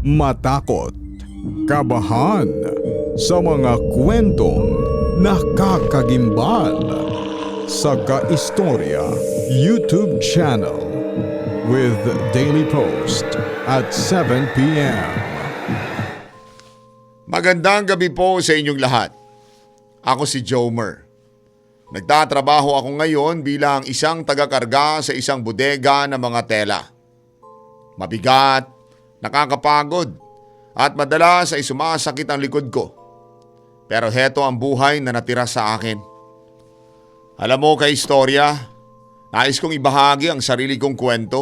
matakot, kabahan sa mga kwentong nakakagimbal sa Kaistorya YouTube channel with daily post at 7 p.m. Magandang gabi po sa inyong lahat. Ako si Jomer. Nagtatrabaho ako ngayon bilang isang tagakarga sa isang bodega ng mga tela. Mabigat, nakakapagod, at madalas ay sumasakit ang likod ko. Pero heto ang buhay na natira sa akin. Alam mo, Kaistorya, nais kong ibahagi ang sarili kong kwento.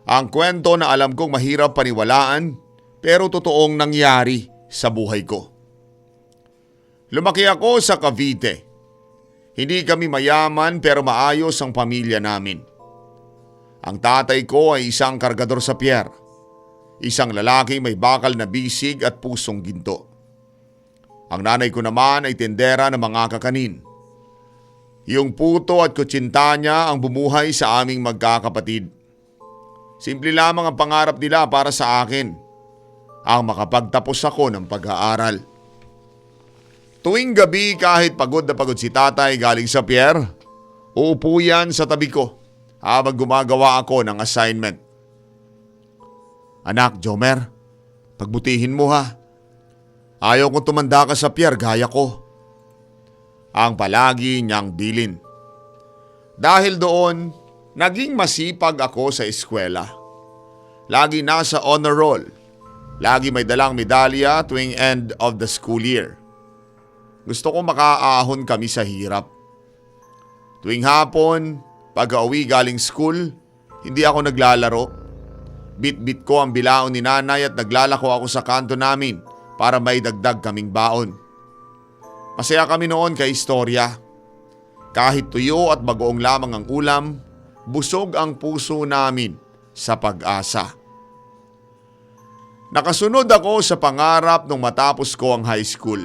Ang kwento na alam kong mahirap paniwalaan pero totoong nangyari sa buhay ko. Lumaki ako sa Cavite. Hindi kami mayaman pero maayos ang pamilya namin. Ang tatay ko ay isang kargador sa pier. Isang lalaki may bakal na bisig at pusong ginto. Ang nanay ko naman ay tendera ng mga kakanin. Yung puto at kutsinta niya ang bumuhay sa aming magkakapatid. Simple lamang ang pangarap nila para sa akin, ang makapagtapos ako ng pag-aaral. Tuwing gabi kahit pagod na pagod si tatay galing sa pier, uupo yan sa tabi ko habang gumagawa ako ng assignment. Anak, Jomer, pagbutihin mo ha. Ayaw kong tumanda ka sa pier gaya ko. Ang palagi niyang bilin. Dahil doon, naging masipag ako sa eskwela. Lagi nasa honor roll. Lagi may dalang medalya tuwing end of the school year. Gusto kong makaahon kami sa hirap. Tuwing hapon, pag-uwi galing school, hindi ako naglalaro. Bit-bit ko ang bilaon ni nanay at naglalako ako sa kanto namin para may dagdag kaming baon. Masaya kami noon, Kaistorya. Kahit tuyo at bagoong lamang ang ulam, busog ang puso namin sa pag-asa. Nakasunod ako sa pangarap nung matapos ko ang high school.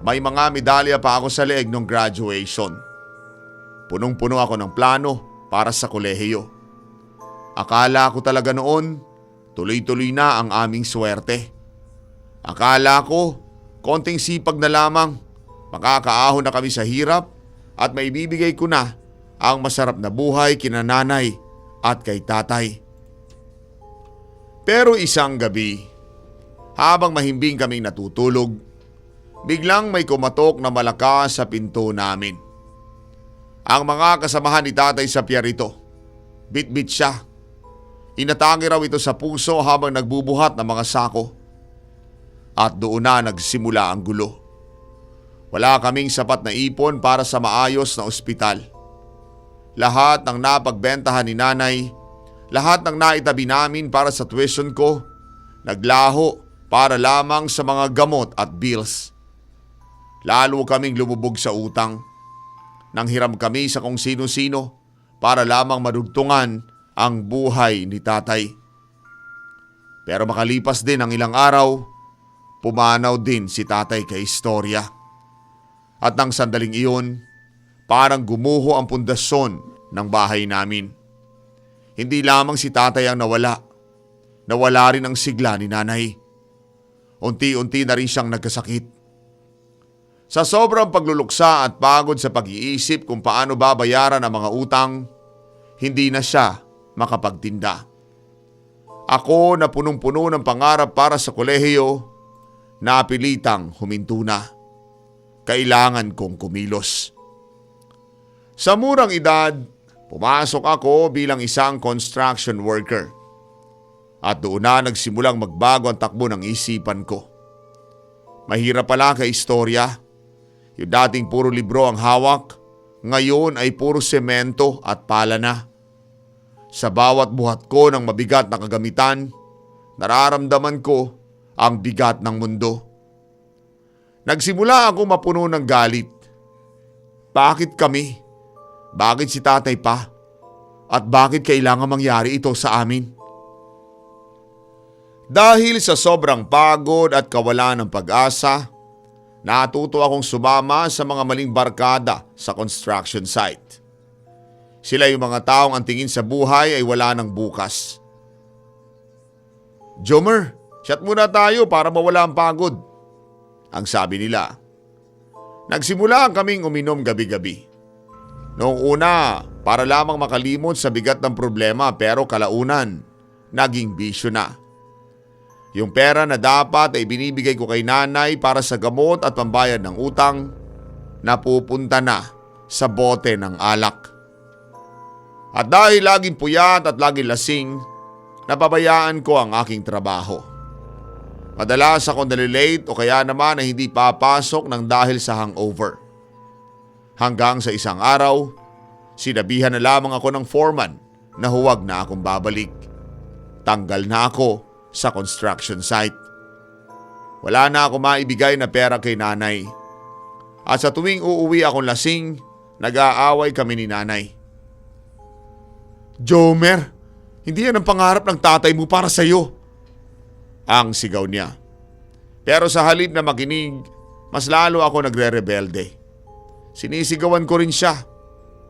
May mga medalya pa ako sa leeg nung graduation. Punong-puno ako ng plano para sa kolehiyo. Akala ko talaga noon, tuloy-tuloy na ang aming swerte. Akala ko, konting sipag na lamang, makakaahon na kami sa hirap at maibibigay ko na ang masarap na buhay kina nanay at kay tatay. Pero isang gabi, habang mahimbing kaming natutulog, biglang may kumatok na malakas sa pinto namin. Ang mga kasamahan ni tatay sa pier ito, bit-bit siya. Inatake raw ito sa puso habang nagbubuhat ng mga sako. At doon na nagsimula ang gulo. Wala kaming sapat na ipon para sa maayos na ospital. Lahat ng napagbentahan ni nanay, lahat ng naitabi namin para sa tuition ko, naglaho para lamang sa mga gamot at bills. Lalo kaming lumubog sa utang. Nanghiram kami sa kung sino-sino para lamang madugtungan ang buhay ni tatay. Pero makalipas din ang ilang araw, pumanaw din si tatay Kaistorya. At nang sandaling iyon, parang gumuho ang pundasyon ng bahay namin. Hindi lamang si tatay ang nawala. Nawala rin ang sigla ni nanay. Unti-unti na rin siyang nagkasakit. Sa sobrang pagluluksa at pagod sa pag-iisip kung paano babayaran ang mga utang, hindi na siya makapagtinda. Ako na punong-puno ng pangarap para sa kolehiyo, napilitang huminto na. Kailangan kong kumilos. Sa murang edad, pumasok ako bilang isang construction worker. At doon na nagsimulang magbago ang takbo ng isipan ko. Mahirap pala, Kaistorya. Yung dating puro libro ang hawak, ngayon ay puro semento at pala na. Sa bawat buhat ko ng mabigat na kagamitan, nararamdaman ko ang bigat ng mundo. Nagsimula ako mapuno ng galit. Bakit kami? Bakit si tatay pa? At bakit kailangan mangyari ito sa amin? Dahil sa sobrang pagod at kawalan ng pag-asa, natuto akong sumama sa mga maling barkada sa construction site. Sila yung mga taong ang tingin sa buhay ay wala ng bukas. Jomer, Shot muna tayo para mawala ang pagod, ang sabi nila. Nagsimula kaming uminom gabi-gabi. Noong una, para lamang makalimot sa bigat ng problema pero kalaunan, naging bisyo na. Yung pera na dapat ay binibigay ko kay nanay para sa gamot at pambayad ng utang, napupunta na sa bote ng alak. At dahil laging puyat at laging lasing, napabayaan ko ang aking trabaho. Madalas akong nalilate o kaya naman ay hindi papasok ng dahil sa hangover. Hanggang sa isang araw, sinabihan na lamang ako ng foreman na huwag na akong babalik. Tanggal na ako sa construction site. Wala na ako maibigay na pera kay nanay. At sa tuwing uuwi akong lasing, nag-aaway kami ni nanay. Jomer, hindi yan ang pangarap ng tatay mo para sa'yo, ang sigaw niya. Pero sa halip na makinig, mas lalo ako nagre-rebelde. Sinisigawan ko rin siya.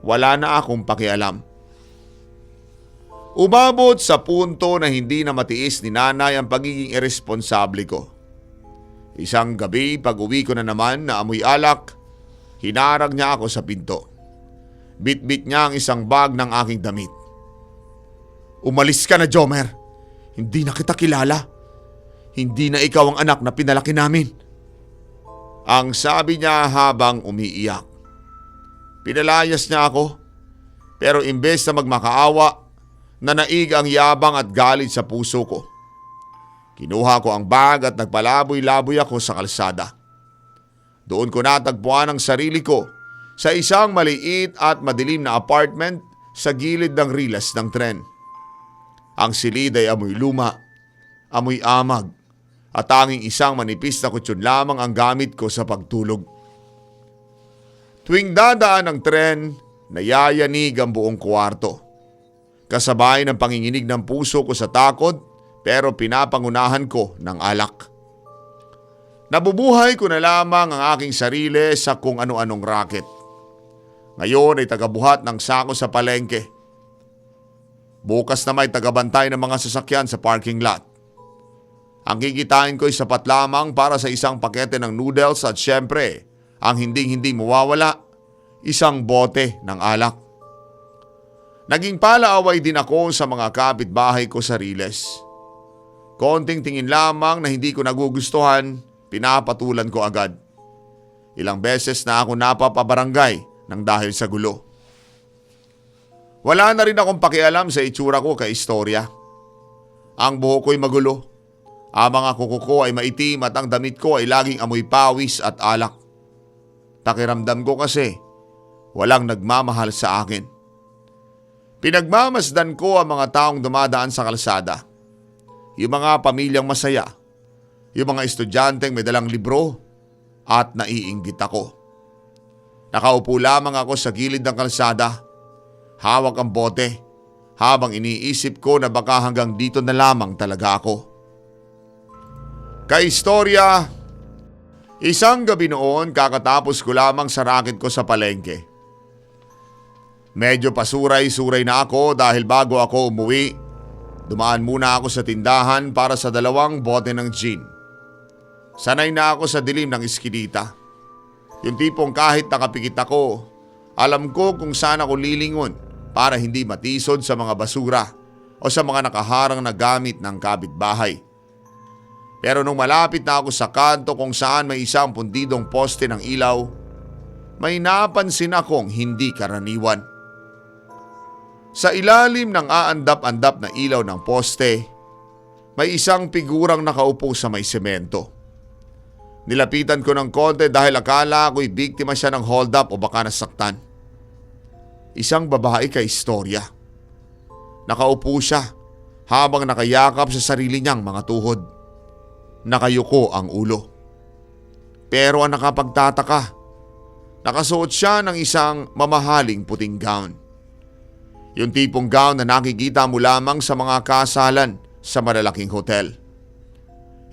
Wala na akong pakialam. Umabot sa punto na hindi na matiis ni nanay ang pagiging irresponsable ko. Isang gabi pag uwi ko na naman na amoy alak, hinarang niya ako sa pinto. Bit-bit niya ang isang bag ng aking damit. Umalis ka na, Jomer. Hindi na kita kilala. Hindi na ikaw ang anak na pinalaki namin, ang sabi niya habang umiiyak. Pinalayas niya ako, pero imbes na magmakaawa, nanaig ang yabang at galit sa puso ko. Kinuha ko ang bag at nagpalaboy-laboy ako sa kalsada. Doon ko natagpuan ang sarili ko sa isang maliit at madilim na apartment sa gilid ng rilas ng tren. Ang silid ay amoy luma, amoy amag, at tanging isang manipis na kutsyon lamang ang gamit ko sa pagtulog. Tuwing dadaan ang tren, nayayanig ang buong kwarto. Kasabay ng panginginig ng puso ko sa takot, pero pinapangunahan ko ng alak. Nabubuhay ko na lamang ang aking sarili sa kung ano-anong racket. Ngayon ay tagabuhat ng sako sa palengke. Bukas na may tagabantay ng mga sasakyan sa parking lot. Ang kikitain ko ay sapat lamang para sa isang pakete ng noodles at syempre, ang hindi mawawala, isang bote ng alak. Naging palaaway din ako sa mga kapitbahay ko sa Riles. Konting tingin lamang na hindi ko nagugustuhan, pinapatulan ko agad. Ilang beses na ako napapabarangay nang dahil sa gulo. Wala na rin akong pakialam sa itsura ko kay istorya. Ang buhok ko'y magulo. Ang mga kuko ko ay maitim at ang damit ko ay laging amoy pawis at alak. Pakiramdam ko kasi walang nagmamahal sa akin. Pinagmamasdan ko ang mga taong dumadaan sa kalsada. Yung mga pamilyang masaya. Yung mga estudyanteng may dalang libro at naiinggit ako. Nakaupo lamang ako sa gilid ng kalsada. Hawak ang bote habang iniisip ko na baka hanggang dito na lamang talaga ako. Kaistorya, isang gabi noon kakatapos ko lamang sa racket ko sa palengke. Medyo pasuray-suray na ako dahil bago ako umuwi, dumaan muna ako sa tindahan para sa 2 bote ng gin. Sanay na ako sa dilim ng iskinita. Yung tipong kahit nakapikit ako, alam ko kung saan ako lilingon para hindi matisod sa mga basura o sa mga nakaharang na gamit ng kapitbahay. Pero nung malapit na ako sa kanto kung saan may isang pundidong poste ng ilaw, may napansin akong hindi karaniwan. Sa ilalim ng aandap-andap na ilaw ng poste, may isang figurang nakaupo sa may semento. Nilapitan ko ng konti dahil akala ko'y biktima siya ng hold up o baka nasaktan. Isang babae kay istorya. Nakaupo siya habang nakayakap sa sarili niyang mga tuhod. Nakayuko ang ulo. Pero ang nakapagtataka, nakasuot siya ng isang mamahaling puting gown. Yung tipong gown na nakikita mo lamang sa mga kasalan sa malalaking hotel.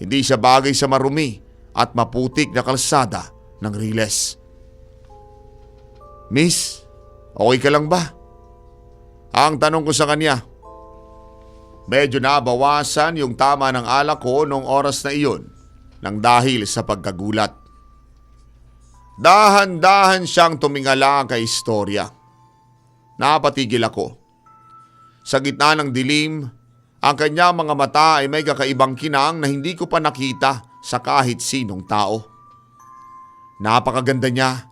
Hindi siya bagay sa marumi at maputik na kalsada ng Riles. Miss, okay ka lang ba? Ang tanong ko sa kanya. Medyo nabawasan yung tama ng alak ko noong oras na iyon nang dahil sa pagkagulat. Dahan-dahan siyang tumingala kay istorya. Napatigil ako. Sa gitna ng dilim, ang kanyang mga mata ay may kakaibang kinang na hindi ko pa nakita sa kahit sinong tao. Napakaganda niya.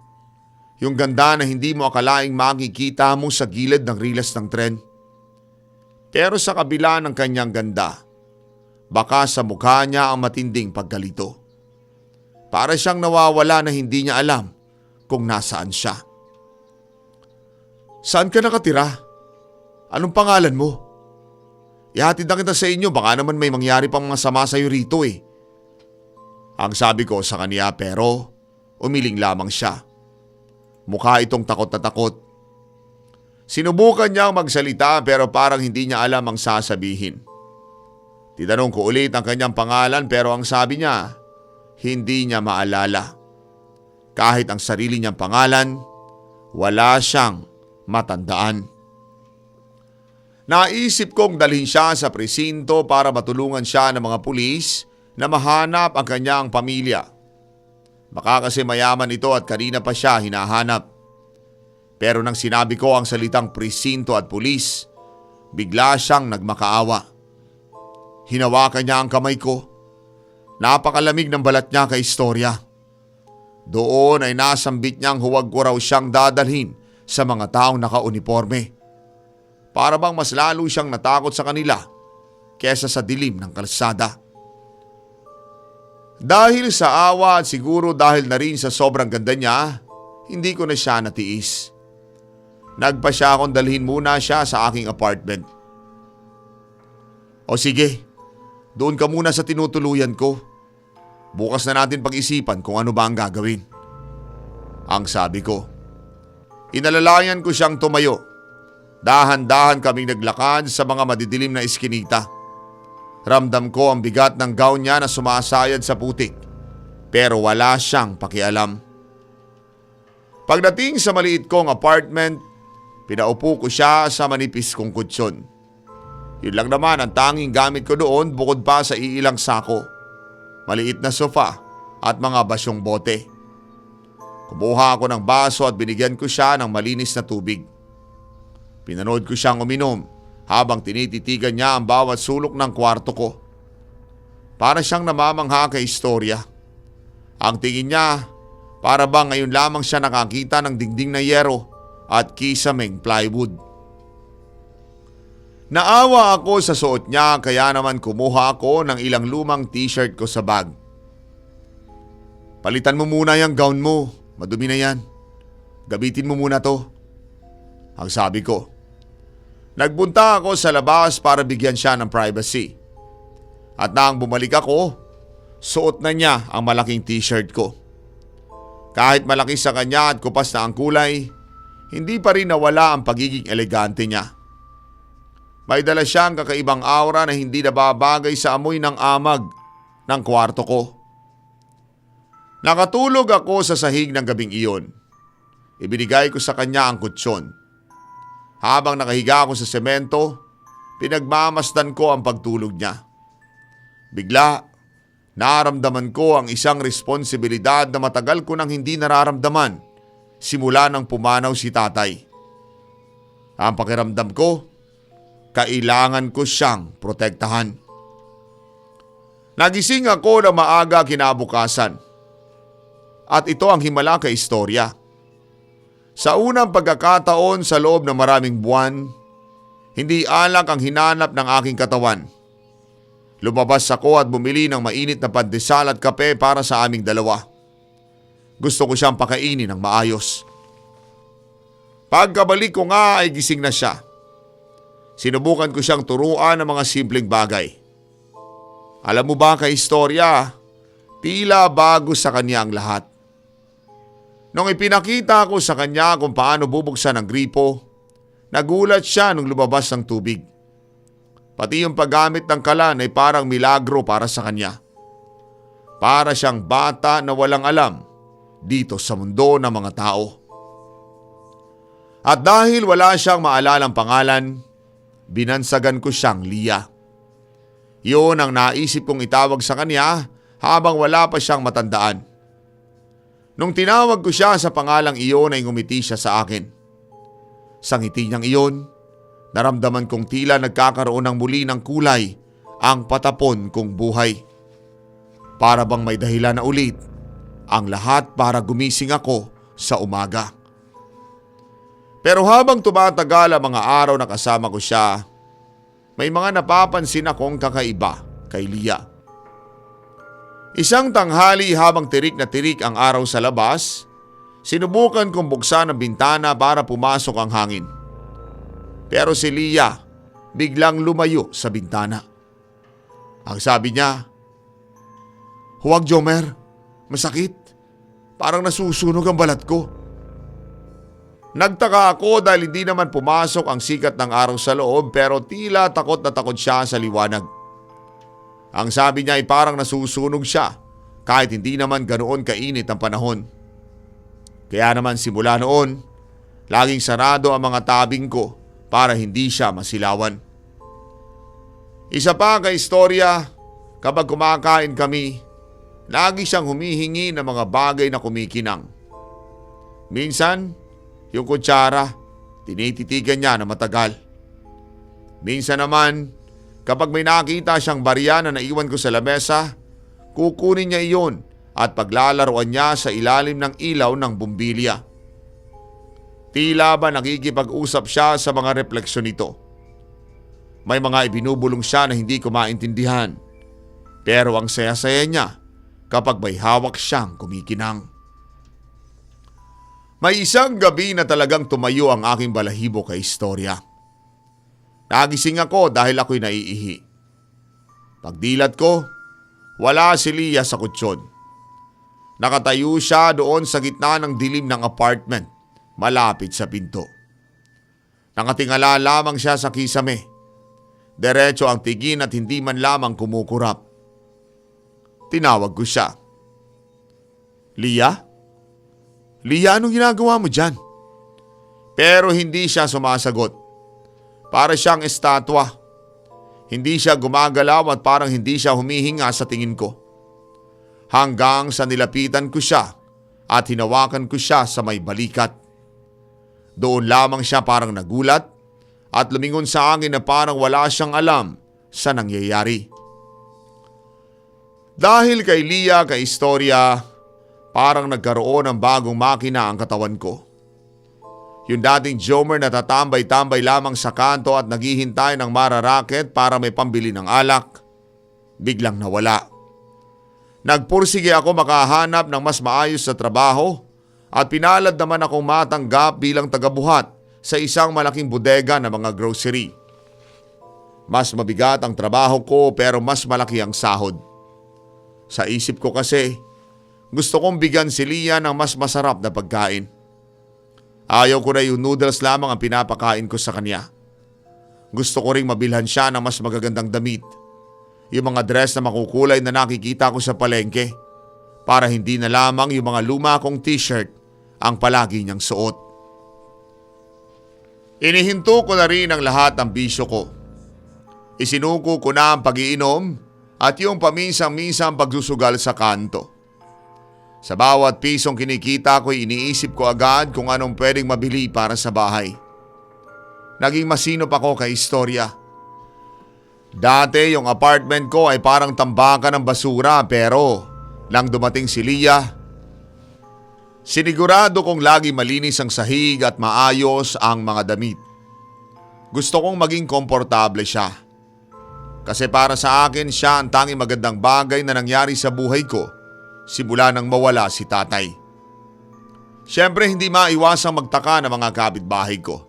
Yung ganda na hindi mo akalaing makikita mo sa gilid ng rilas ng tren. Pero sa kabila ng kanyang ganda, baka sa mukha niya ang matinding pagkalito. Para siyang nawawala na hindi niya alam kung nasaan siya. Saan ka nakatira? Anong pangalan mo? Ihatid na kita sa inyo, baka naman may mangyari pang masama sa'yo rito eh. Ang sabi ko sa kanya pero umiling lamang siya. Mukha itong takot na takot. Sinubukan niyang magsalita pero parang hindi niya alam ang sasabihin. Tinanong ko ulit ang kanyang pangalan pero ang sabi niya, hindi niya maalala. Kahit ang sarili niyang pangalan, wala siyang matandaan. Naisip kong dalhin siya sa presinto para matulungan siya ng mga pulis na mahanap ang kanyang pamilya. Baka kasi mayaman ito at kanina pa siya hinahanap. Pero nang sinabi ko ang salitang presinto at pulis, bigla siyang nagmakaawa. Hinawakan niya ang kamay ko. Napakalamig ng balat niya kay istorya. Doon ay nasambit niyang huwag ko raw siyang dadalhin sa mga taong nakauniforme. Para bang mas lalo siyang natakot sa kanila kesa sa dilim ng kalsada. Dahil sa awa at siguro dahil na rin sa sobrang ganda niya, hindi ko na siya natiis. Nagpa siya akong dalhin muna siya sa aking apartment. O sige, doon ka muna sa tinutuluyan ko. Bukas na natin pag-isipan kung ano ba ang gagawin. Ang sabi ko. Inalalayan ko siyang tumayo. Dahan-dahan kaming naglakad sa mga madidilim na iskinita. Ramdam ko ang bigat ng gown niya na sumasayad sa putik. Pero wala siyang pakialam. Pagdating sa maliit kong apartment, pinaupo ko siya sa manipis kong kutsyon. Yun lang naman ang tanging gamit ko doon bukod pa sa iilang sako, maliit na sofa at mga basyong bote. Kumuha ako ng baso at binigyan ko siya ng malinis na tubig. Pinanood ko siyang uminom habang tinititigan niya ang bawat sulok ng kwarto ko. Para siyang namamangha kay istorya. Ang tingin niya, para bang ngayon lamang siya nakakita ng dingding na yero at kisameng plywood. Naawa ako sa suot niya kaya naman kumuha ako ng ilang lumang t-shirt ko sa bag. Palitan mo muna yung gown mo, madumi na yan. Gabitin mo muna to. Ang sabi ko. Nagbunta ako sa labas para bigyan siya ng privacy. At nang bumalik ako, suot na niya ang malaking t-shirt ko. Kahit malaki sa kanya at kupas na ang kulay, hindi pa rin nawala ang pagiging elegante niya. May dala siyang kakaibang aura na hindi nababagay sa amoy ng amag ng kwarto ko. Nakatulog ako sa sahig ng gabing iyon. Ibinigay ko sa kanya ang kutsyon. Habang nakahiga ako sa semento, pinagmamasdan ko ang pagtulog niya. Bigla, naramdaman ko ang isang responsibilidad na matagal ko nang hindi nararamdaman simula nang pumanaw si tatay. Ang pakiramdam ko, kailangan ko siyang protektahan. Nagising ako na maaga kinabukasan. At ito ang himala kay istorya. Sa unang pagkakataon sa loob ng maraming buwan, hindi alak ang hinanap ng aking katawan. Lumabas ako at bumili ng mainit na pandesal at kape para sa aming dalawa. Gusto ko siyang pakainin ng maayos. Pagkabalik ko nga ay gising na siya. Sinubukan ko siyang turuan ng mga simpleng bagay. Alam mo ba kay istorya, tila bago sa kanya ang lahat. Nung ipinakita ko sa kanya kung paano bubuksan ang gripo, nagulat siya nung lumabas ang tubig. Pati yung paggamit ng kalan ay parang milagro para sa kanya. Para siyang bata na walang alam dito sa mundo ng mga tao. At dahil wala siyang maalalang pangalan, binansagan ko siyang Lia. Yun ang naisip kong itawag sa kanya habang wala pa siyang matandaan. Nung tinawag ko siya sa pangalang iyon ay ngumiti siya sa akin. Sa ngiti niyang iyon, naramdaman kong tila nagkakaroon ng muli ng kulay ang patapon kong buhay. Para bang may dahilan na ulit ang lahat para gumising ako sa umaga. Pero habang tumatagal ang mga araw na kasama ko siya, may mga napapansin akong kakaiba kay Lia. Isang tanghali habang tirik na tirik ang araw sa labas, sinubukan kong buksan ang bintana para pumasok ang hangin. Pero si Lia biglang lumayo sa bintana. Ang sabi niya, "Huwag, Jomer, masakit. Parang nasusunog ang balat ko." Nagtaka ako dahil hindi naman pumasok ang sikat ng araw sa loob pero tila takot na takot siya sa liwanag. Ang sabi niya ay parang nasusunog siya kahit hindi naman ganoon kainit ang panahon. Kaya naman simula noon, laging sarado ang mga tabing ko para hindi siya masilawan. Isa pa kay istorya, kapag kumakain kami, lagi siyang humihingi ng mga bagay na kumikinang. Minsan, yung kutsara, tinititigan niya na matagal. Minsan naman, kapag may nakita siyang barya na naiwan ko sa lamesa, kukunin niya iyon at paglalaroan niya sa ilalim ng ilaw ng bumbilya. Tila ba nakikipag-usap siya sa mga refleksyon nito. May mga ibinubulong siya na hindi ko maintindihan, pero ang saya-saya niya kapag may hawak siyang kumikinang. May isang gabi na talagang tumayo ang aking balahibo kay istorya. Nagising ako dahil ako'y naiihi. Pagdilat ko, wala si Lia sa kutsyon. Nakatayo siya doon sa gitna ng dilim ng apartment, malapit sa pinto. Nakatingala lamang siya sa kisame. Diretso ang tingin at hindi man lamang kumukurap. Tinawag ko siya. "Lia? Lia, anong ginagawa mo dyan?" Pero hindi siya sumasagot. Para siyang estatwa. Hindi siya gumagalaw at parang hindi siya humihinga sa tingin ko. Hanggang sa nilapitan ko siya at hinawakan ko siya sa may balikat. Doon lamang siya parang nagulat at lumingon sa akin na parang wala siyang alam sa nangyayari. Dahil kay Lia, kay istorya, parang nagkaroon ng bagong makina ang katawan ko. Yung dating Jomer na tatambay-tambay lamang sa kanto at naghihintay ng mararaket para may pambili ng alak, biglang nawala. Nagpursige ako makahanap ng mas maayos na trabaho at pinalad naman akong matanggap bilang tagabuhat sa isang malaking bodega ng mga grocery. Mas mabigat ang trabaho ko pero mas malaki ang sahod. Sa isip ko kasi, gusto kong bigyan si Lia ng mas masarap na pagkain. Ayaw ko na yung noodles lamang ang pinapakain ko sa kanya. Gusto ko ring mabilhan siya ng mas magagandang damit. Yung mga dress na makukulay na nakikita ko sa palengke. Para hindi na lamang yung mga luma kong t-shirt ang palagi niyang suot. Inihinto ko na rin ang lahat ng bisyo ko. Isinuko ko na ang pag-iinom at yung paminsang-minsang pagsusugal sa kanto. Sa bawat pisong kinikita ko, iniisip ko agad kung anong pwedeng mabili para sa bahay. Naging masinop ako kay istorya. Dati yung apartment ko ay parang tambakan ng basura pero nang dumating si Lia, sinigurado kong lagi malinis ang sahig at maayos ang mga damit. Gusto kong maging komportable siya. Kasi para sa akin siya ang tanging magandang bagay na nangyari sa buhay ko simula nang mawala si tatay. Siyempre hindi maiwasang magtaka ng mga kapitbahay ko.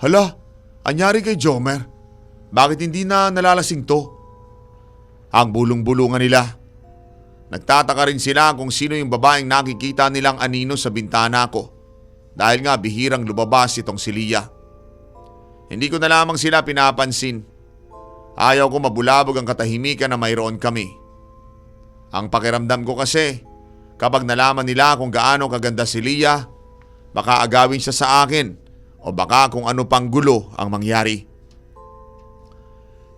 "Hala, anyari kay Jomer? Bakit hindi na nalalasing to?" Ang bulong-bulungan nila. Nagtataka rin sila kung sino yung babaeng nakikita nilang anino sa bintana ko dahil nga bihirang lumabas itong si Lia. Hindi ko na lamang sila pinapansin. Ayaw ko mabulabog ang katahimikan na mayroon kami. Ang pakiramdam ko kasi, kapag nalaman nila kung gaano kaganda si Lia, baka agawin siya sa akin o baka kung ano pang gulo ang mangyari.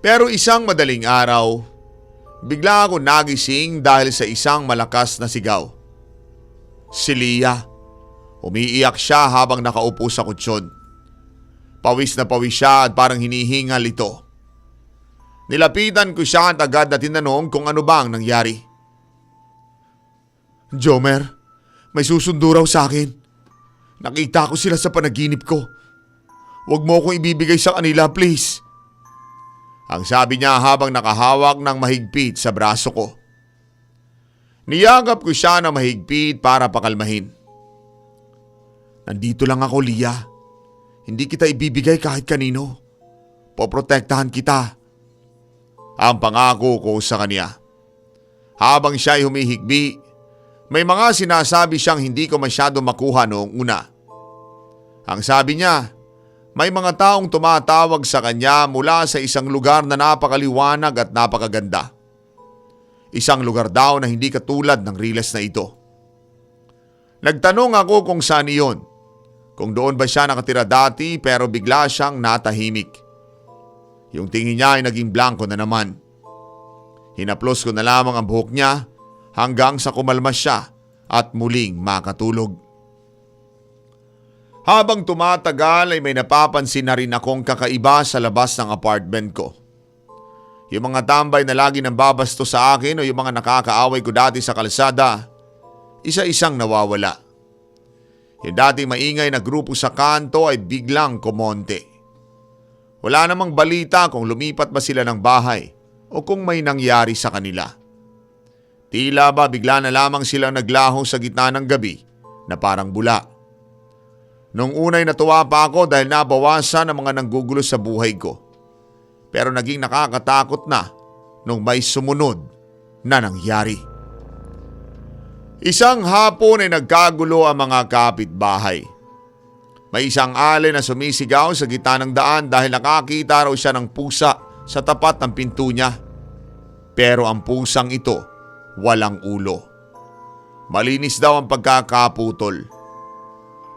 Pero isang madaling araw, bigla ako nagising dahil sa isang malakas na sigaw. Si Leah. Umiiyak siya habang nakaupo sa kutsyon. Pawis na pawis siya at parang hinihingal ito. Nilapitan ko siya at agad na tinanong kung ano bang nangyari. Jomer, may susundo raw sa akin. Nakita ko sila sa panaginip ko. Huwag mo akong ibibigay sa kanila, please. Ang sabi niya habang nakahawak ng mahigpit sa braso ko. Niyagap ko siya na mahigpit para pakalmahin. Nandito lang ako, Leah. Hindi kita ibibigay kahit kanino. Poprotektahan kita. Ang pangako ko sa kanya. Habang siya'y humihigbi, may mga sinasabi siyang hindi ko masyado makuha noong una. Ang sabi niya, may mga taong tumatawag sa kanya mula sa isang lugar na napakaliwanag at napakaganda. Isang lugar daw na hindi katulad ng riles na ito. Nagtanong ako kung saan iyon. Kung doon ba siya nakatira dati pero bigla siyang natahimik. Yung tingin niya ay naging blanko na naman. Hinaplos ko na lamang ang buhok niya hanggang sa kumalma siya at muling makatulog. Habang tumatagal ay may napapansin na rin akong kakaiba sa labas ng apartment ko. Yung mga tambay na lagi nang babasto sa akin o yung mga nakakaaway ko dati sa kalsada, isa-isang nawawala. Yung dating maingay na grupo sa kanto ay biglang kumonte. Wala namang balita kung lumipat ba sila ng bahay o kung may nangyari sa kanila. Tila ba bigla na lamang silang naglaho sa gitna ng gabi na parang bula. Nung unay natuwa pa ako dahil nabawasan ang mga nanggugulo sa buhay ko. Pero naging nakakatakot na nung may sumunod na nangyari. Isang hapon ay nagkagulo ang mga kapitbahay. May isang alay na sumisigaw sa gitna ng daan dahil nakakita raw siya ng pusa sa tapat ng pinto niya. Pero ang pusang ito walang ulo. Malinis daw ang pagkakaputol.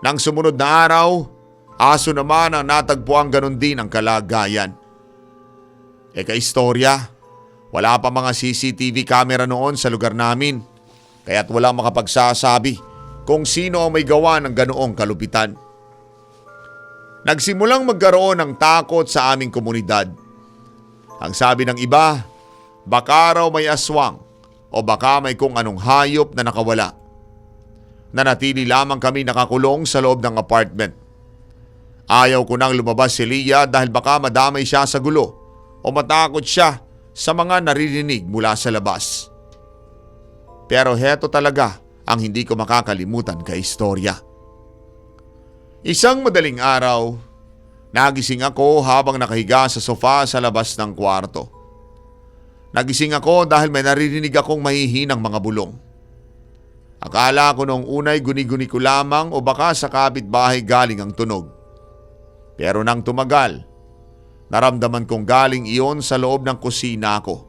Nang sumunod na araw, aso naman ang natagpuan ganon din ang kalagayan. Kaistorya, wala pa mga CCTV camera noon sa lugar namin. Kaya't walang makapagsasabi kung sino ang may gawa ng ganoong kalupitan. Nagsimulang magkaroon ng takot sa aming komunidad. Ang sabi ng iba, baka raw may aswang o baka may kung anong hayop na nakawala. Nanatili lamang kami nakakulong sa loob ng apartment. Ayaw ko nang lumabas si Leah dahil baka madamay siya sa gulo o matakot siya sa mga naririnig mula sa labas. Pero heto talaga ang hindi ko makakalimutan kay istorya. Isang madaling araw, nagising ako habang nakahiga sa sofa sa labas ng kwarto. Nagising ako dahil may naririnig akong mahihinang mga bulong. Akala ko noong unay guni-guni ko lamang o baka sa kapitbahay galing ang tunog. Pero nang tumagal, naramdaman kong galing iyon sa loob ng kusina ko.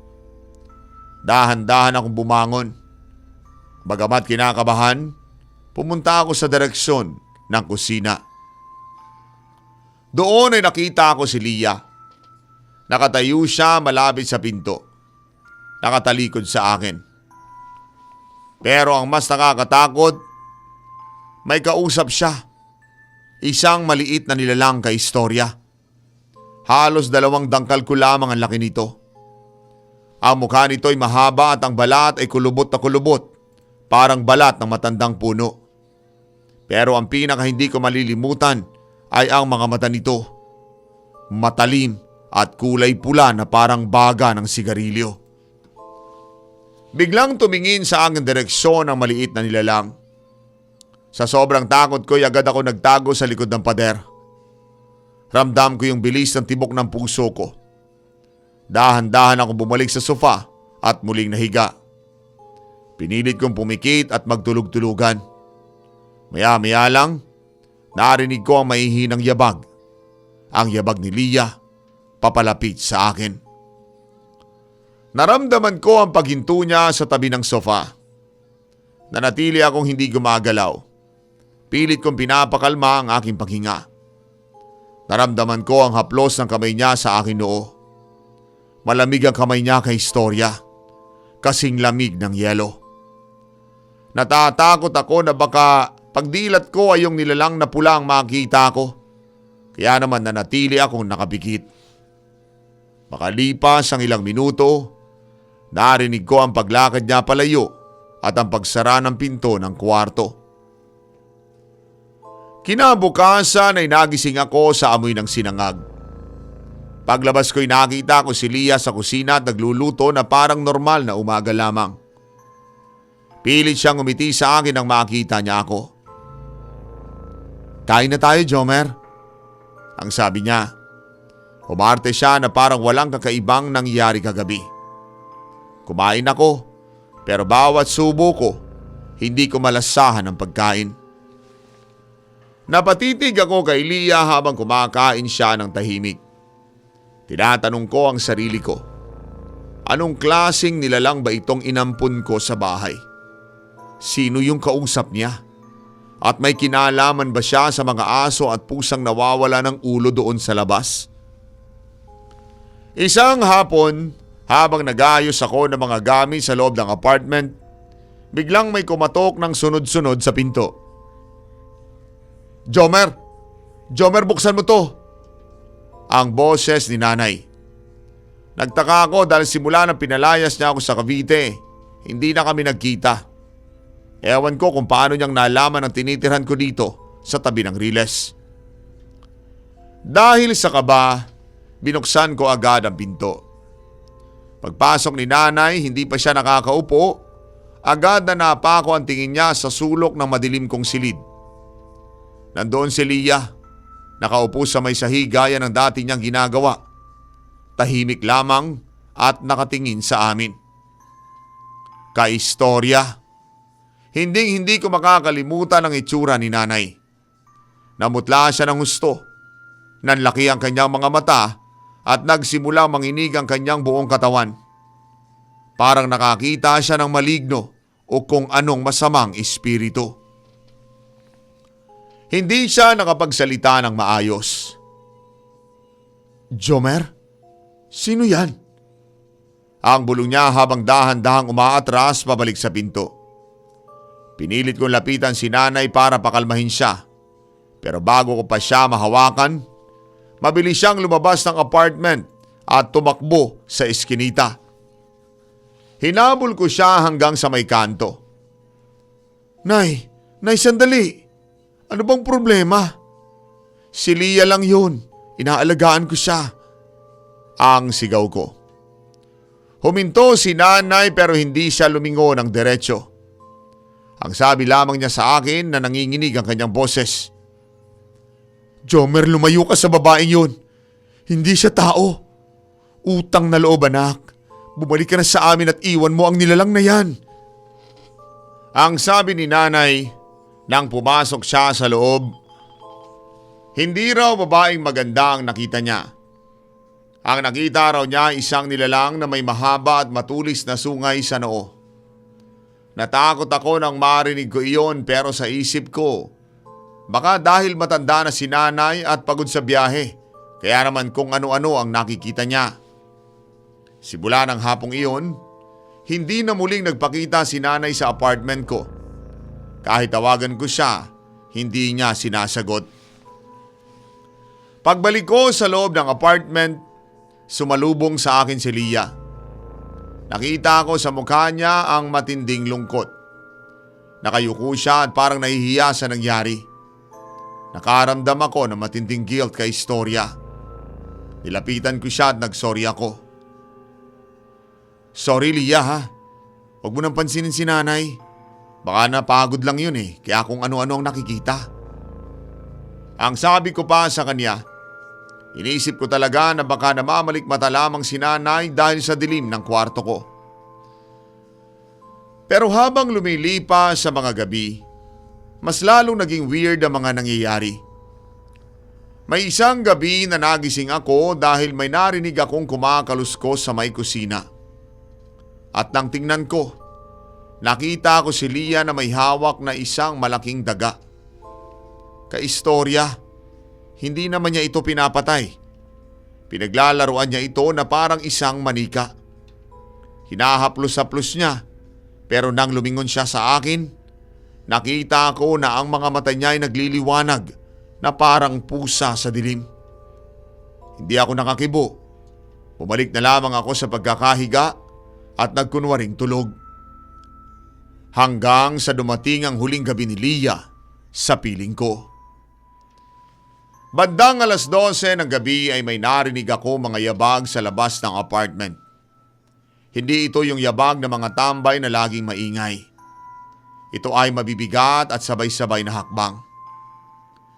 Dahan-dahan akong bumangon. Bagamat kinakabahan, pumunta ako sa direksyon ng kusina. Doon ay nakita ko si Leah. Nakatayo siya malapit sa pinto. Nakatalikod sa akin. Pero ang mas nakakatakot, may kausap siya. Isang maliit na nilalang kaistorya. Halos 2 dangkal ko lamang ang laki nito. Ang mukha nito ay mahaba at ang balat ay kulubot na kulubot. Parang balat ng matandang puno. Pero ang pinaka hindi ko malilimutan ay ang mga mata nito. Matalim at kulay pula na parang baga ng sigarilyo. Biglang tumingin sa aking direksyon ang maliit na nilalang. Sa sobrang takot ko ay agad ako nagtago sa likod ng pader. Ramdam ko yung bilis ng tibok ng puso ko. Dahan-dahan ako bumalik sa sofa at muling nahiga. Pinilit kong pumikit at magtulog-tulugan. Maya-maya lang, narinig ko ang mahihinang yabag. Ang yabag ni Leah, papalapit sa akin. Naramdaman ko ang paghinto niya sa tabi ng sofa. Nanatili akong hindi gumagalaw. Pilit kong pinapakalma ang aking paghinga. Naramdaman ko ang haplos ng kamay niya sa aking noo. Malamig ang kamay niya kay Historia. Kasing lamig ng yelo. Natatakot ako na baka pagdilat ko ay yung nilalang na pula ang makita ko. Kaya naman nanatili akong nakapikit. Makalipas ang ilang minuto, narinig ko ang paglakad niya palayo at ang pagsara ng pinto ng kwarto. Kinabukasan ay nagising ako sa amoy ng sinangag. Paglabas ko'y nakita ko si Lia sa kusina at nagluluto na parang normal na umaga lamang. Pilit siyang umiti sa akin nang makita niya ako. "Kain na tayo, Jomer," ang sabi niya. Umarte siya na parang walang kakaibang nangyari kagabi. Kumain ako, pero bawat subo ko, hindi ko malasahan ang pagkain. Napatitig ako kay Lia habang kumakain siya ng tahimik. Tinatanong ko ang sarili ko, anong klaseng nilalang ba itong inampun ko sa bahay? Sino yung kausap niya? At may kinalaman ba siya sa mga aso at pusang nawawala ng ulo doon sa labas? Isang hapon, habang nag-aayos ako ng mga gamit sa loob ng apartment, biglang may kumatok ng sunod-sunod sa pinto. Jomer! Jomer, buksan mo to! Ang boses ni nanay. Nagtaka ako dahil simula nang pinalayas niya ako sa Cavite, hindi na kami nagkita. Ewan ko kung paano niyang nalaman ang tinitirhan ko dito sa tabi ng riles. Dahil sa kaba, binuksan ko agad ang pinto. Pagpasok ni nanay, hindi pa siya nakakaupo, agad na napako ang tingin niya sa sulok ng madilim kong silid. Nandoon si Lia, nakaupo sa may sahig gaya ng dati niyang ginagawa. Tahimik lamang at nakatingin sa amin. Kaistorya. Hindi ko makakalimutan ang itsura ni nanay. Namutla siya ng husto. Nanlaki ang kanyang mga mata at nagsimula manginig ang kanyang buong katawan. Parang nakakita siya ng maligno o kung anong masamang espiritu. Hindi siya nakapagsalita ng maayos. Jomer? Sino yan? Ang bulong niya habang dahan-dahang umaatras pabalik sa pinto. Pinilit kong lapitan si nanay para pakalmahin siya. Pero bago ko pa siya mahawakan, mabilis siyang lumabas ng apartment at tumakbo sa eskinita. Hinabol ko siya hanggang sa may kanto. Nay, sandali. Ano bang problema? Si Lia lang yun. Inaalagaan ko siya. Ang sigaw ko. Huminto si nanay pero hindi siya lumingon ng diretso. Ang sabi lamang niya sa akin na nanginginig ang kanyang boses. Jomer, lumayo ka sa babaeng yun. Hindi siya tao. Utang na loob, anak. Bumalik ka na sa amin at iwan mo ang nilalang na yan. Ang sabi ni nanay nang pumasok siya sa loob. Hindi raw babaeng maganda ang nakita niya. Ang nakita raw niya isang nilalang na may mahaba at matulis na sungay sa noo. Natakot ako nang marinig ko iyon pero sa isip ko, baka dahil matanda na si nanay at pagod sa biyahe, kaya naman kung ano-ano ang nakikita niya. Simula ng hapong iyon, hindi na muling nagpakita si nanay sa apartment ko. Kahit tawagan ko siya, hindi niya sinasagot. Pagbalik ko sa loob ng apartment, sumalubong sa akin si Lia. Nakita ko sa mukha niya ang matinding lungkot. Nakayuko siya at parang nahihiya sa nangyari. Nakaramdam ako ng matinding guilt kay Historia. Nilapitan ko siya at nagsorry ako. Sorry Lia ha. Huwag mo nang pansinin si nanay. Baka napagod lang yun kaya kung ano-ano ang nakikita. Ang sabi ko pa sa kanya, iniisip ko talaga na baka namamalikmata lamang si nanay dahil sa dilim ng kwarto ko. Pero habang lumilipas sa mga gabi, mas lalong naging weird ang mga nangyayari. May isang gabi na nagising ako dahil may narinig akong kumakaluskos sa may kusina. At nang tingnan ko, nakita ko si Lia na may hawak na isang malaking daga. Kaistorya, hindi naman niya ito pinapatay. Pinaglalaruan niya ito na parang isang manika. Hinahaplos-haplos niya, pero nang lumingon siya sa akin, nakita ko na ang mga mata niya ay nagliliwanag na parang pusa sa dilim. Hindi ako nakakibo. Bumalik na lamang ako sa pagkakahiga at nagkunwaring tulog. Hanggang sa dumating ang huling gabi ni Leah sa piling ko. Bandang 12:00 ng gabi ay may narinig ako mga yabag sa labas ng apartment. Hindi ito yung yabag ng mga tambay na laging maingay. Ito ay mabibigat at sabay-sabay na hakbang.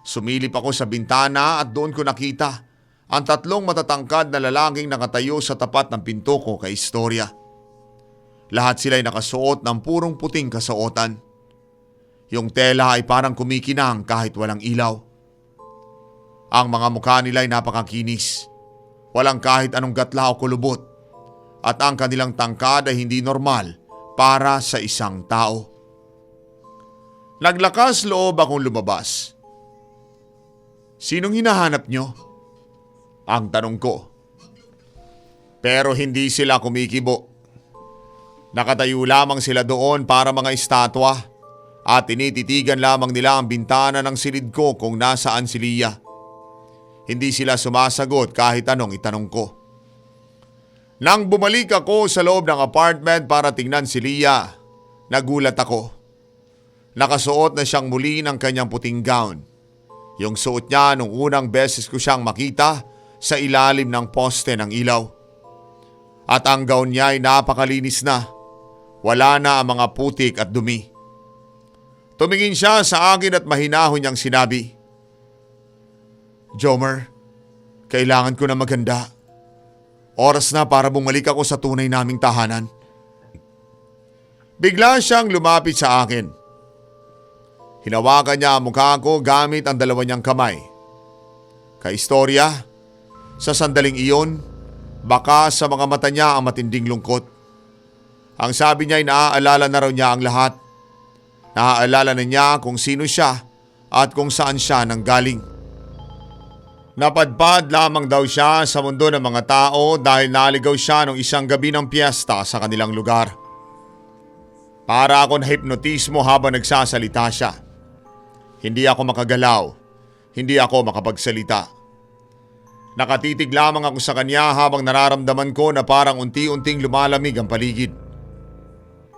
Sumilip ako sa bintana at doon ko nakita ang 3 matatangkad na lalaking nakatayo sa tapat ng pinto ko kay Istorya. Lahat sila'y nakasuot ng purong puting kasuotan. Yung tela ay parang kumikinang kahit walang ilaw. Ang mga mukha nila ay napakakinis. Walang kahit anong gatla o kulubot. At ang kanilang tangkad ay hindi normal para sa isang tao. Naglakas loob akong lumabas. Sinong hinahanap nyo? Ang tanong ko. Pero hindi sila kumikibo. Nakatayo lamang sila doon para mga estatwa at tinititigan lamang nila ang bintana ng silid ko kung nasaan si Leah. Hindi sila sumasagot kahit anong itanong ko. Nang bumalik ako sa loob ng apartment para tingnan si Leah, nagulat ako. Nakasuot na siyang muli ng kanyang puting gown. Yung suot niya nung unang beses ko siyang makita sa ilalim ng poste ng ilaw. At ang gown niya ay napakalinis na. Wala na ang mga putik at dumi. Tumingin siya sa akin at mahinahon niyang sinabi, "Jomer, kailangan ko na maganda. Oras na para bumalik ako sa tunay naming tahanan." Bigla siyang lumapit sa akin. Hinawakan niya ang mukha ko gamit ang 2 niyang kamay. Kaistorya, sa sandaling iyon, baka sa mga mata niya ang matinding lungkot. Ang sabi niya ay naaalala na raw niya ang lahat. Naaalala na niya kung sino siya at kung saan siya nanggaling. Napadpad lamang daw siya sa mundo ng mga tao dahil naligaw siya nung isang gabi ng piyesta sa kanilang lugar. Para ako na-hipnotismo habang nagsasalita siya. Hindi ako makagalaw. Hindi ako makapagsalita. Nakatitig lamang ako sa kanya habang nararamdaman ko na parang unti-unting lumalamig ang paligid.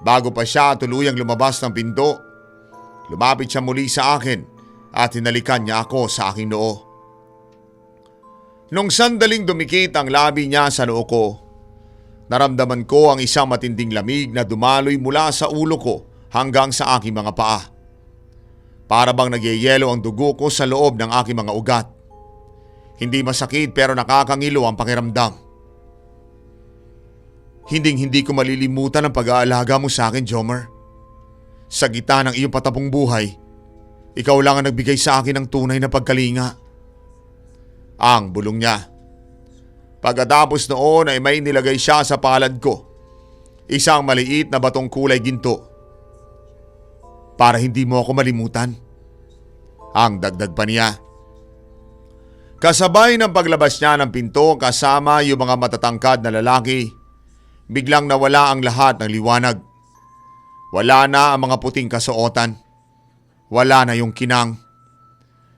Bago pa siya tuluyang lumabas ng pinto, lumapit siya muli sa akin at hinalikan niya ako sa aking noo. Nung sandaling dumikit ang labi niya sa noo ko, naramdaman ko ang isang matinding lamig na dumaloy mula sa ulo ko hanggang sa aking mga paa. Para bang nagyayelo ang dugo ko sa loob ng aking mga ugat. Hindi masakit pero nakakangilo ang pakiramdam. Hinding-hindi ko malilimutan ang pag-aalaga mo sa akin, Jomer. Sa gitna ng iyong patapong buhay, ikaw lang ang nagbigay sa akin ng tunay na pagkalinga. Ang bulong niya. Pagkatapos noon ay may nilagay siya sa palad ko. Isang maliit na batong kulay ginto. Para hindi mo ako malimutan. Ang dagdag pa niya. Kasabay ng paglabas niya ng pinto kasama yung mga matatangkad na lalaki, biglang nawala ang lahat ng liwanag. Wala na ang mga puting kasuotan. Wala na yung kinang.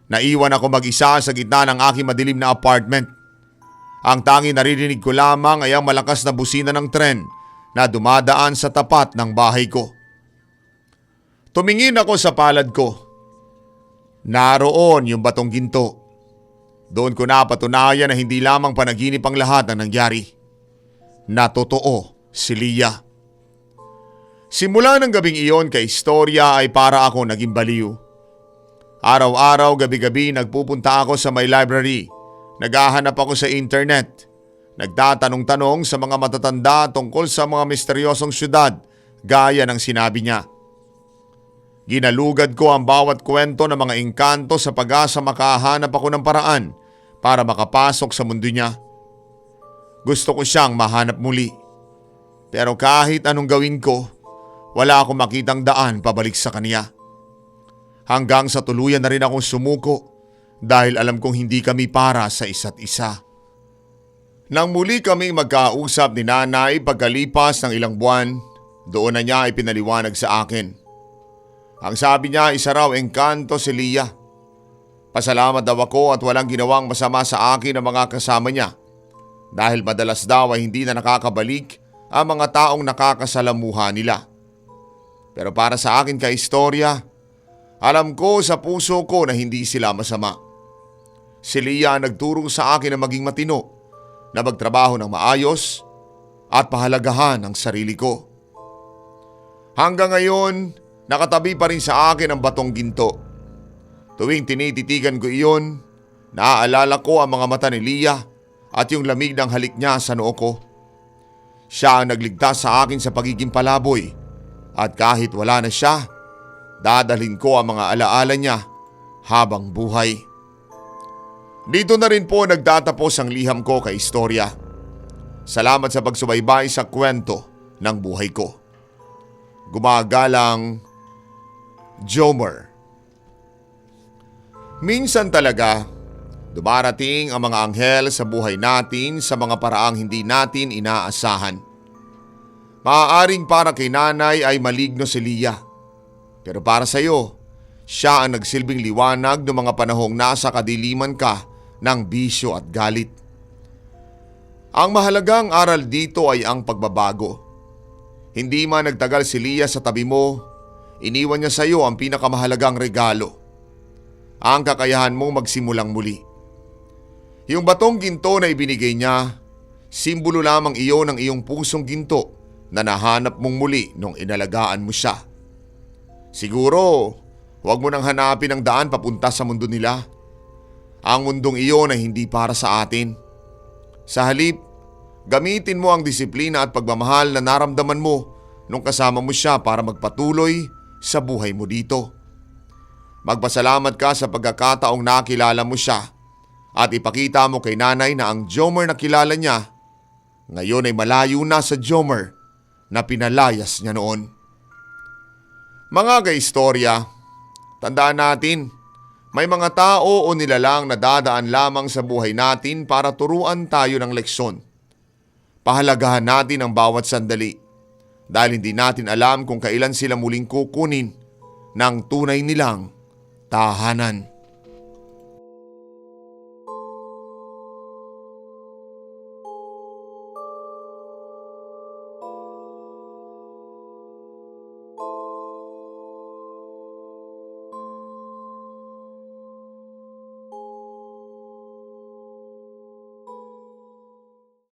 Naiwan ako mag-isa sa gitna ng aking madilim na apartment. Ang tanging naririnig ko lamang ay ang malakas na busina ng tren na dumadaan sa tapat ng bahay ko. Tumingin ako sa palad ko. Naroon yung batong ginto. Doon ko napatunayan na hindi lamang panaginip ang lahat na nangyari. Na totoo si Leah. Simula ng gabing iyon kay Istorya ay para ako naging baliw. Araw-araw, gabi-gabi nagpupunta ako sa my library. Naghahanap ako sa internet. Nagtatanong-tanong sa mga matatanda tungkol sa mga misteryosong syudad gaya ng sinabi niya. Ginalugad ko ang bawat kwento ng mga engkanto sa pag-asa makahanap ako ng paraan para makapasok sa mundo niya. Gusto ko siyang mahanap muli. Pero kahit anong gawin ko, wala akong makitang daan pabalik sa kanya. Hanggang sa tuluyan na rin akong sumuko dahil alam kong hindi kami para sa isa't isa. Nang muli kaming magkausap ni nanay pagkalipas ng ilang buwan, doon na niya ipinaliwanag sa akin. Ang sabi niya, isa raw engkanto si Leah. Pasalamat daw ako at walang ginawang masama sa akin ang mga kasama niya dahil madalas daw ay hindi na nakakabalik ang mga taong nakakasalamuha nila. Pero para sa akin kaistorya, alam ko sa puso ko na hindi sila masama. Si Leah nagturo sa akin na maging matino, na magtrabaho ng maayos at pahalagahan ang sarili ko. Hanggang ngayon, nakatabi pa rin sa akin ang batong ginto. Tuwing tinititigan ko iyon, naaalala ko ang mga mata ni Leah at yung lamig ng halik niya sa noo ko. Siya ang nagligtas sa akin sa pagiging palaboy at kahit wala na siya, dadalhin ko ang mga alaala niya habang buhay. Dito na rin po nagtatapos ang liham ko kay istorya. Salamat sa pagsubaybay sa kwento ng buhay ko. Gumagalang Jomer. Minsan talaga, dumarating ang mga anghel sa buhay natin sa mga paraang hindi natin inaasahan. Maaaring para kay nanay ay maligno si Leah. Pero para sa iyo, siya ang nagsilbing liwanag ng mga panahong nasa kadiliman ka ng bisyo at galit. Ang mahalagang aral dito ay ang pagbabago. Hindi man nagtagal si Leah sa tabi mo, iniwan niya sa iyo ang pinakamahalagang regalo. Ang kakayahan mong magsimulang muli. Yung batong ginto na ibinigay niya, simbolo lamang iyon ng iyong pusong ginto na nahanap mong muli nung inalagaan mo siya. Siguro, huwag mo nang hanapin ang daan papunta sa mundo nila. Ang mundong iyon ay hindi para sa atin. Sa halip, gamitin mo ang disiplina at pagmamahal na naramdaman mo nung kasama mo siya para magpatuloy sa buhay mo dito. Magpasalamat ka sa pagkakataong nakilala mo siya at ipakita mo kay nanay na ang Jomer na kilala niya ngayon ay malayo na sa Jomer na pinalayas niya noon. Mga kaistorya, tandaan natin, may mga tao o nilalang na dadaan lamang sa buhay natin para turuan tayo ng leksyon. Pahalagahan natin ang bawat sandali dahil hindi natin alam kung kailan sila muling kukunin ng tunay nilang tahanan.